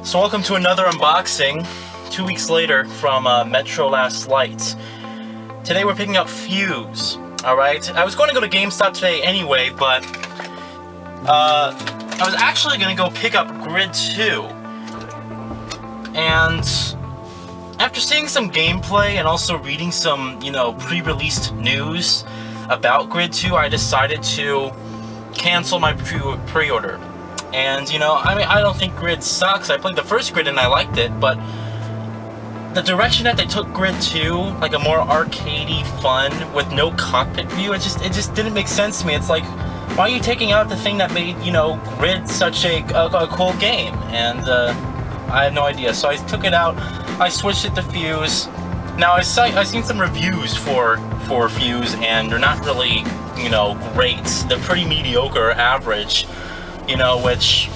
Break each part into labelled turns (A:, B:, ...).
A: So welcome to another unboxing, 2 weeks later from Metro Last Light. Today we're picking up Fuse, alright? I was going to go to GameStop today anyway, but I was actually going to go pick up Grid 2. And after seeing some gameplay and also reading some, pre-released news about Grid 2, I decided to cancel my pre-order. And, I don't think Grid sucks. I played the first Grid and I liked it, but the direction that they took Grid 2, like a more arcadey fun with no cockpit view, it just didn't make sense to me. It's like, why are you taking out the thing that made, Grid such a cool game? And I had no idea, so I took it out. I switched it to Fuse. Now I've seen some reviews for Fuse, and they're not really, great. They're pretty mediocre, average. Which,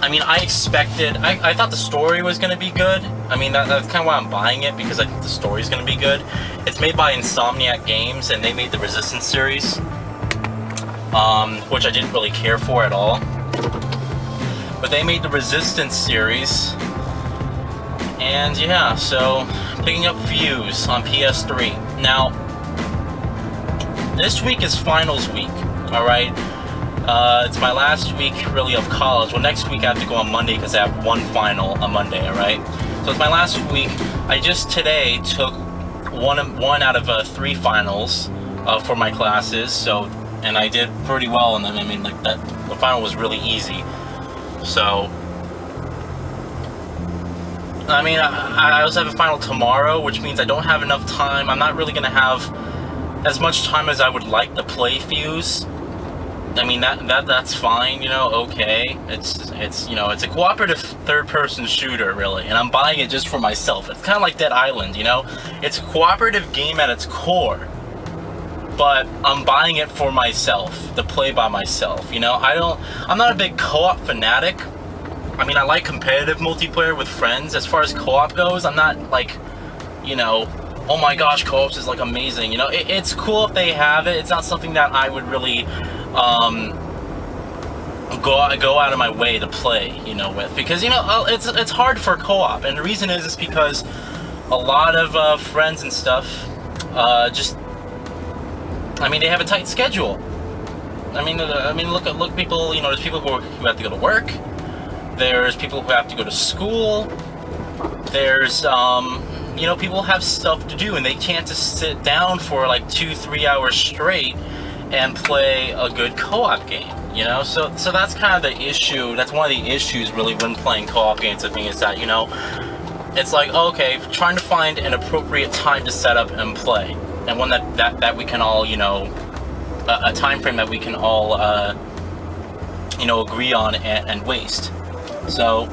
A: I expected, I thought the story was going to be good. That's kind of why I'm buying it, because I think the story's going to be good. It's made by Insomniac Games, and they made the Resistance series, which I didn't really care for at all. But they made the Resistance series, and yeah, so, picking up Fuse on PS3. Now, this week is finals week, alright? It's my last week, really, of college. Well, next week I have to go on Monday because I have one final on Monday, alright? So it's my last week. I just today took one out of 3 finals for my classes, and I did pretty well in them. The final was really easy. So, I also have a final tomorrow, which means I don't have enough time. I'm not really going to have as much time as I would like to play Fuse. That's fine, okay. It's a cooperative third-person shooter, really, and I'm buying it just for myself. It's kind of like Dead Island, It's a cooperative game at its core, but I'm buying it for myself, to play by myself, I'm not a big co-op fanatic. I like competitive multiplayer with friends. As far as co-op goes, I'm not like, oh my gosh, co-ops is like amazing, it's cool if they have it. It's not something that I would really go out of my way to play, with, because, it's hard for co-op, and the reason is because a lot of friends and stuff, they have a tight schedule. Look, people, there's people who have to go to work, there's people who have to go to school, there's, people have stuff to do, and they can't just sit down for like 2-3 hours straight and play a good co-op game, so that's kind of the issue. That's one of the issues, really, when playing co-op games with me, is that, it's like, okay, trying to find an appropriate time to set up and play, and one that we can all, a time frame that we can all, agree on and waste. So,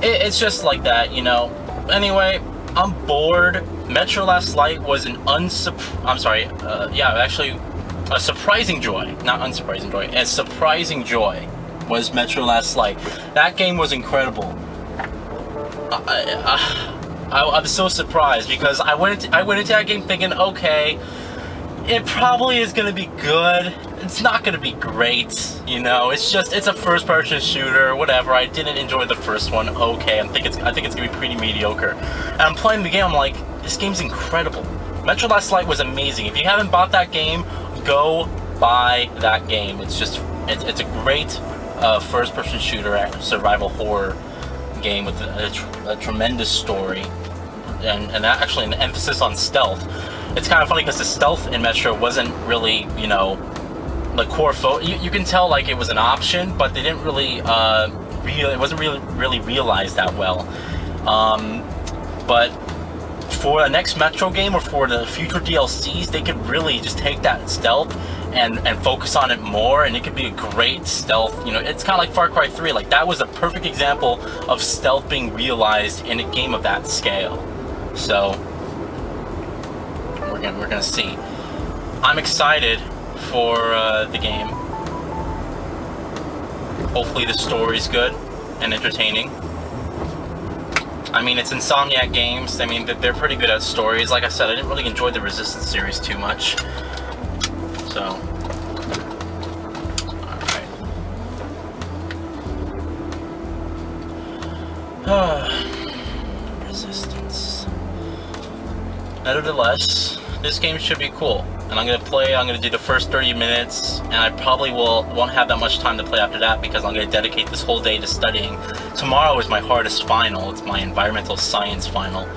A: it's just like that, Anyway, I'm bored. Metro Last Light was a surprising joy. Not unsurprising joy. A surprising joy was Metro Last Light. That game was incredible. I'm so surprised, because I went into that game thinking, okay, it probably is going to be good. It's not going to be great, it's a first-person shooter, whatever. I didn't enjoy the first one. Okay, I think it's going to be pretty mediocre. And I'm playing the game, I'm like, this game's incredible. Metro Last Light was amazing. If you haven't bought that game, go buy that game. It's a great first-person shooter, survival horror game with a tremendous story, and actually an emphasis on stealth. It's kind of funny because the stealth in Metro wasn't really, the core you can tell, like, it was an option, but they didn't really, it wasn't really realized that well. But for the next Metro game, or for the future DLCs, they could really just take that stealth and focus on it more, and it could be a great stealth. It's kind of like Far Cry 3. Like, that was a perfect example of stealth being realized in a game of that scale. So, we're gonna see. I'm excited for the game. Hopefully the story's good and entertaining. It's Insomniac Games. They're pretty good at stories. Like I said, I didn't really enjoy the Resistance series too much. So, alright. Resistance. Nevertheless, this game should be cool. And I'm gonna do the first 30 minutes, and I probably won't have that much time to play after that because I'm gonna dedicate this whole day to studying. Tomorrow is my hardest final. It's my environmental science final.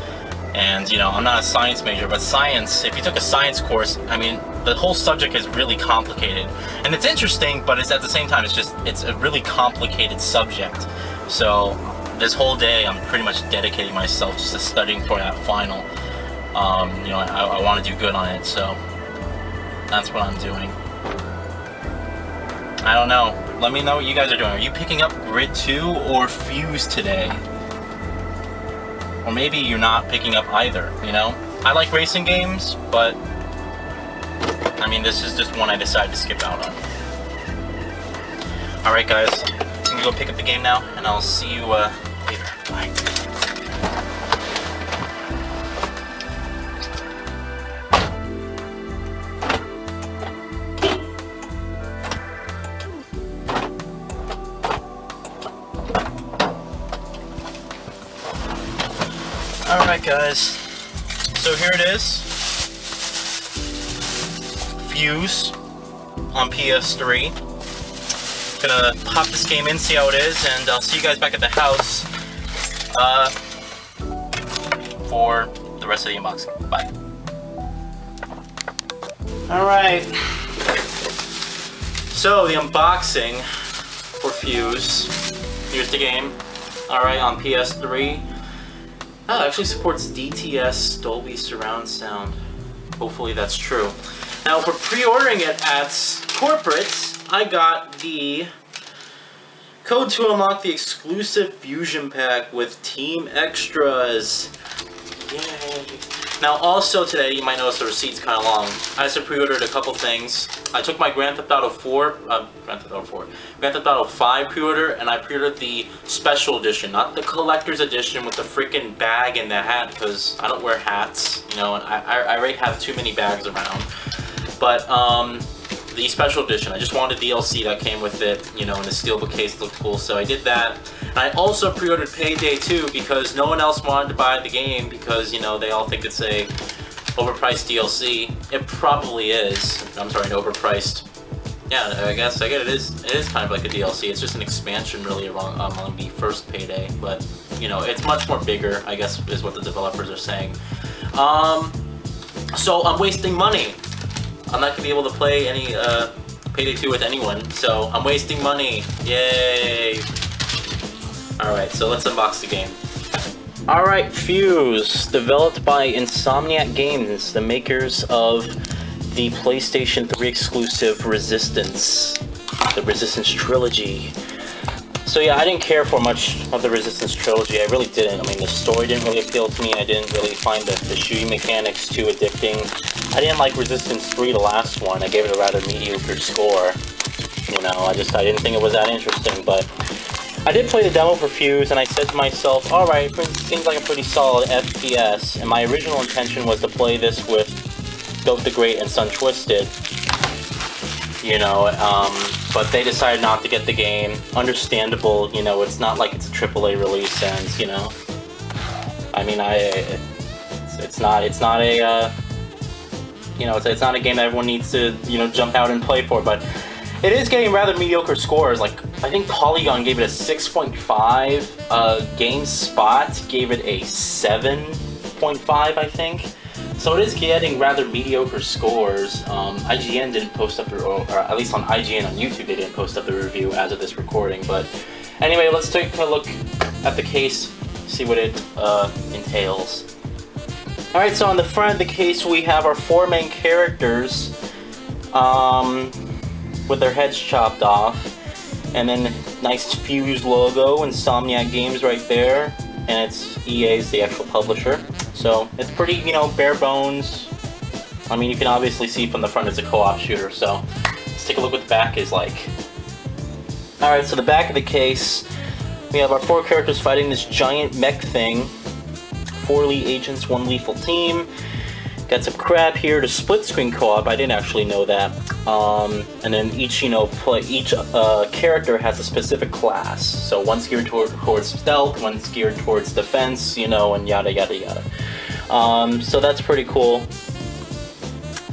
A: And, you know, I'm not a science major, but science, if you took a science course, I mean, the whole subject is really complicated. And it's interesting, but it's at the same time, it's a really complicated subject. So, this whole day, I'm pretty much dedicating myself just to studying for that final. You know, I want to do good on it, so that's what I'm doing. I don't know. Let me know what you guys are doing. Are you picking up Grid 2 or Fuse today? Or maybe you're not picking up either, you know? I like racing games, but I mean, this is just one I decided to skip out on. Alright guys, I'm gonna go pick up the game now, and I'll see you later. Bye. Alright guys, so here it is, Fuse on PS3. Gonna pop this game in, see how it is, and I'll see you guys back at the house for the rest of the unboxing. Bye. Alright, so the unboxing for Fuse. Here's the game. Alright, on PS3. Oh, it actually supports DTS Dolby Surround Sound. Hopefully that's true. Now, for pre-ordering it at corporate, I got the code to unlock the exclusive Fusion Pack with Team Extras. Yay! Now, also today, you might notice the receipt's kind of long. I also pre-ordered a couple things. I took my Grand Theft Auto 5 pre-order, and I pre-ordered the special edition, not the collector's edition with the freaking bag and the hat, because I don't wear hats, you know, and I already have too many bags around. But, the special edition, I just wanted DLC that came with it, you know, and the steelbook case looked cool, so I did that. And I also pre-ordered Payday 2 because no one else wanted to buy the game because, you know, they all think it's a overpriced DLC. It probably is. I'm sorry, an overpriced. Yeah, I guess it is. It is kind of like a DLC. It's just an expansion, really, on the first Payday. But you know, it's much more bigger, I guess, is what the developers are saying. So I'm wasting money. I'm not gonna be able to play any Payday 2 with anyone. So I'm wasting money. Yay! All right, so let's unbox the game. Alright, Fuse, developed by Insomniac Games, the makers of the PlayStation 3 exclusive Resistance, the Resistance Trilogy. So yeah, I didn't care for much of the Resistance Trilogy, I really didn't. I mean, the story didn't really appeal to me, I didn't really find the shooting mechanics too addicting. I didn't like Resistance 3, the last one, I gave it a rather mediocre score. You know, I didn't think it was that interesting, but I did play the demo for Fuse, and I said to myself, alright, it seems like a pretty solid FPS, and my original intention was to play this with Goat the Great and Sun Twisted, you know, but they decided not to get the game. Understandable, you know, it's not like it's a AAA release, and, you know, I mean, it's not a, you know, it's not a game that everyone needs to, you know, jump out and play for, but it is getting rather mediocre scores. Like, I think Polygon gave it a 6.5, GameSpot gave it a 7.5, I think. So it is getting rather mediocre scores. IGN didn't post up, or at least on IGN on YouTube, they didn't post up the review as of this recording. But anyway, let's take a look at the case, see what it entails. Alright, so on the front of the case, we have our four main characters. With their heads chopped off, and then nice Fuse logo, Insomniac Games right there, and it's EA's the actual publisher. So it's pretty, you know, bare bones. I mean, you can obviously see from the front it's a co-op shooter, so let's take a look what the back is like. Alright, so the back of the case, we have our four characters fighting this giant mech thing. 4 elite agents, 1 lethal team. Got some crap here to split screen co-op. I didn't actually know that. And then each, each character has a specific class. So one's geared towards stealth, one's geared towards defense, and yada yada yada. So that's pretty cool.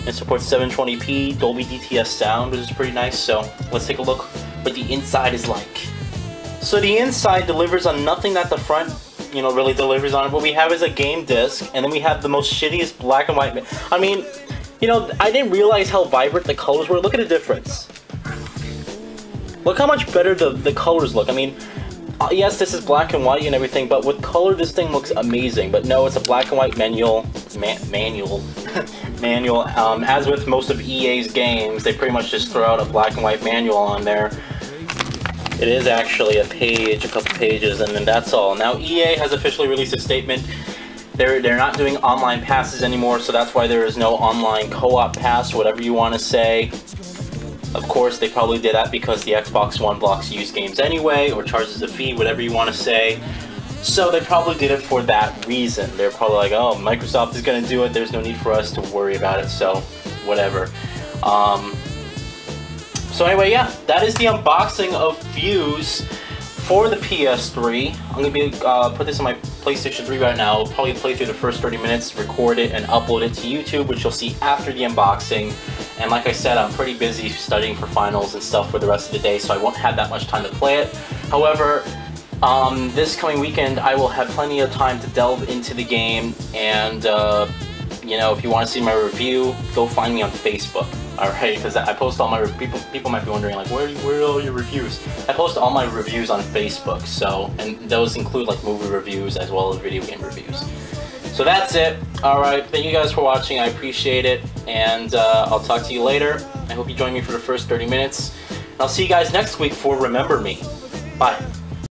A: It supports 720p Dolby DTS sound, which is pretty nice. So let's take a look what the inside is like. So the inside delivers on nothing that the front really delivers on. What we have is a game disc, and then we have the most shittiest black and white. I mean, I didn't realize how vibrant the colors were. Look at the difference. Look how much better the colors look. I mean, yes, this is black and white and everything, but with color, this thing looks amazing. But no, it's a black and white manual. Manual. As with most of EA's games, they pretty much just throw out a black and white manual on there. It is actually a couple pages, and then that's all. Now EA has officially released a statement. They're not doing online passes anymore, so that's why there is no online co-op pass, whatever you want to say. Of course, they probably did that because the Xbox One blocks used games anyway, or charges a fee, whatever you want to say. So they probably did it for that reason. They're probably like, oh, Microsoft is going to do it, there's no need for us to worry about it, so whatever. So anyway, yeah, that is the unboxing of Fuse for the PS3. I'm going to be put this on my PlayStation 3 right now. I'll probably play through the first 30 minutes, record it, and upload it to YouTube, which you'll see after the unboxing. And like I said, I'm pretty busy studying for finals and stuff for the rest of the day, so I won't have that much time to play it. However, this coming weekend, I will have plenty of time to delve into the game, and if you want to see my review, go find me on Facebook. Alright, because I post all my people might be wondering like, where are all your reviews? I post all my reviews on Facebook, and those include like movie reviews as well as video game reviews. So that's it. Alright, thank you guys for watching, I appreciate it, and I'll talk to you later. I hope you join me for the first 30 minutes. I'll see you guys next week for Remember Me. Bye.